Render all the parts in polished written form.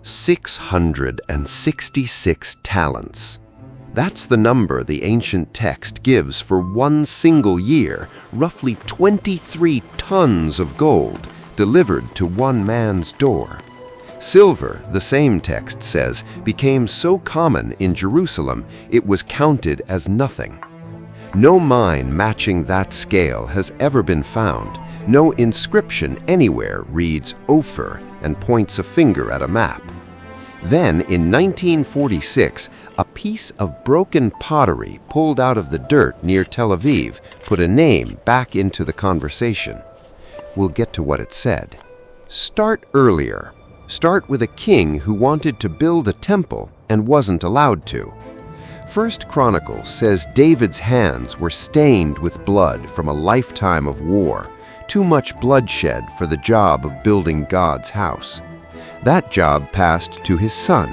666 talents. That's the number the ancient text gives for one single year, roughly 23 tons of gold delivered to one man's door. Silver, the same text says, became so common in Jerusalem it was counted as nothing. No mine matching that scale has ever been found. No inscription anywhere reads Ophir and points a finger at a map. Then, in 1946, a piece of broken pottery pulled out of the dirt near Tel Aviv put a name back into the conversation. We'll get to what it said. Start earlier. Start with a king who wanted to build a temple and wasn't allowed to. First Chronicles says David's hands were stained with blood from a lifetime of war, too much bloodshed for the job of building God's house. That job passed to his son.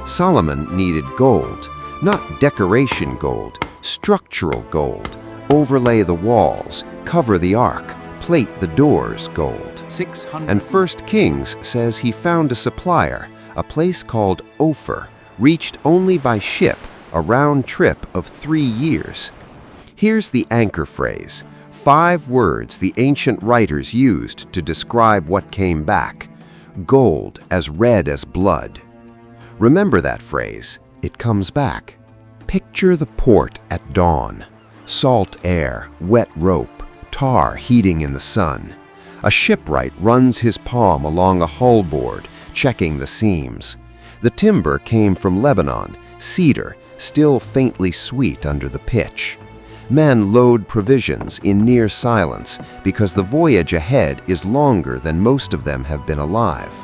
Solomon needed gold, not decoration gold, structural gold. Overlay the walls, cover the ark, plate the doors gold. And First Kings says he found a supplier, a place called Ophir, reached only by ship, a round trip of 3 years. Here's the anchor phrase, 5 words the ancient writers used to describe what came back. Gold as red as blood. Remember that phrase, it comes back. Picture the port at dawn. Salt air, wet rope, tar heating in the sun. A shipwright runs his palm along a hull board, checking the seams. The timber came from Lebanon, cedar, still faintly sweet under the pitch. Men load provisions in near silence because the voyage ahead is longer than most of them have been alive.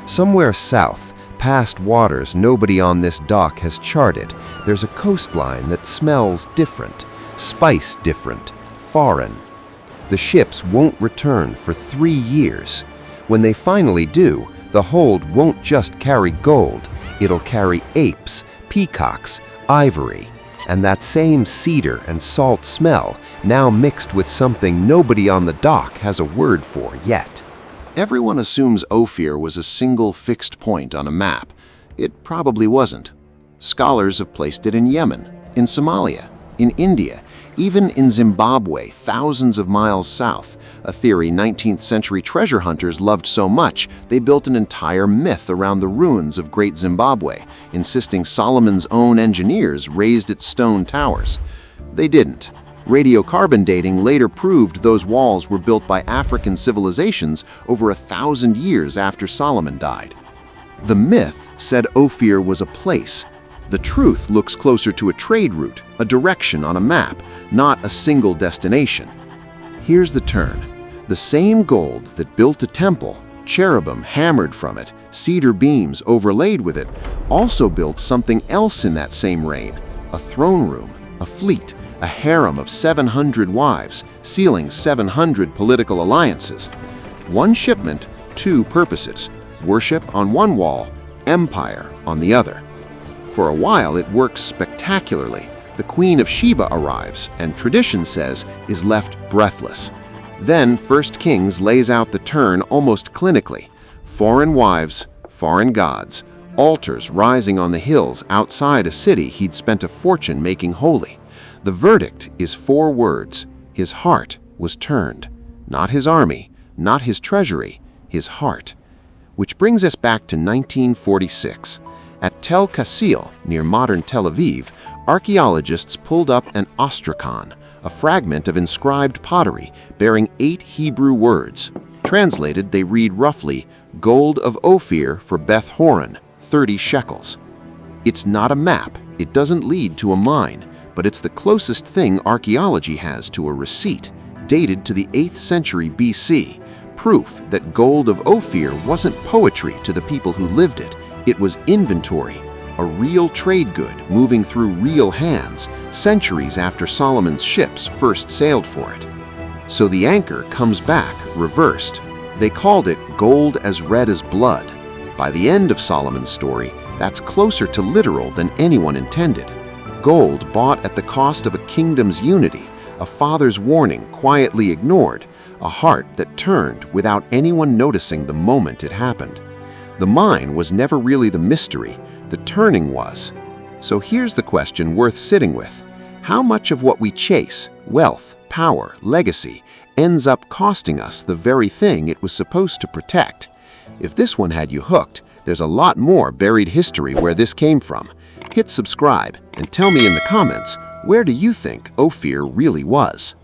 Somewhere south, past waters nobody on this dock has charted, there's a coastline that smells different, spice different, foreign. The ships won't return for 3 years. When they finally do, the hold won't just carry gold, it'll carry apes, peacocks, ivory, and that same cedar and salt smell now mixed with something nobody on the dock has a word for yet. Everyone assumes Ophir was a single fixed point on a map. It probably wasn't. Scholars have placed it in Yemen, in Somalia, in India, even in Zimbabwe, thousands of miles south, a theory 19th century treasure hunters loved so much they built an entire myth around the ruins of Great Zimbabwe, insisting Solomon's own engineers raised its stone towers. They didn't. Radiocarbon dating later proved those walls were built by African civilizations over 1,000 years after Solomon died. The myth said Ophir was a place. The truth looks closer to a trade route, a direction on a map, not a single destination. Here's the turn. The same gold that built a temple, cherubim hammered from it, cedar beams overlaid with it, also built something else in that same reign, a throne room, a fleet, a harem of 700 wives, sealing 700 political alliances. One shipment, 2 purposes, worship on one wall, empire on the other. For a while it works spectacularly. The Queen of Sheba arrives and tradition says is left breathless. Then First Kings lays out the turn almost clinically. Foreign wives, foreign gods, altars rising on the hills outside a city he'd spent a fortune making holy. The verdict is 4 words. His heart was turned. Not his army, not his treasury, his heart. Which brings us back to 1946. At Tel Kassil, near modern Tel Aviv, archaeologists pulled up an ostrakhan, a fragment of inscribed pottery bearing 8 Hebrew words. Translated, they read roughly, "Gold of Ophir for Beth Horon, 30 shekels." It's not a map, it doesn't lead to a mine, but it's the closest thing archaeology has to a receipt, dated to the 8th century BC, proof that gold of Ophir wasn't poetry to the people who lived it. It was inventory, a real trade good moving through real hands, centuries after Solomon's ships first sailed for it. So the anchor comes back, reversed. They called it gold as red as blood. By the end of Solomon's story, that's closer to literal than anyone intended. Gold bought at the cost of a kingdom's unity, a father's warning quietly ignored, a heart that turned without anyone noticing the moment it happened. The mine was never really the mystery, the turning was. So here's the question worth sitting with. How much of what we chase, wealth, power, legacy, ends up costing us the very thing it was supposed to protect? If this one had you hooked, there's a lot more buried history where this came from. Hit subscribe and tell me in the comments, where do you think Ophir really was?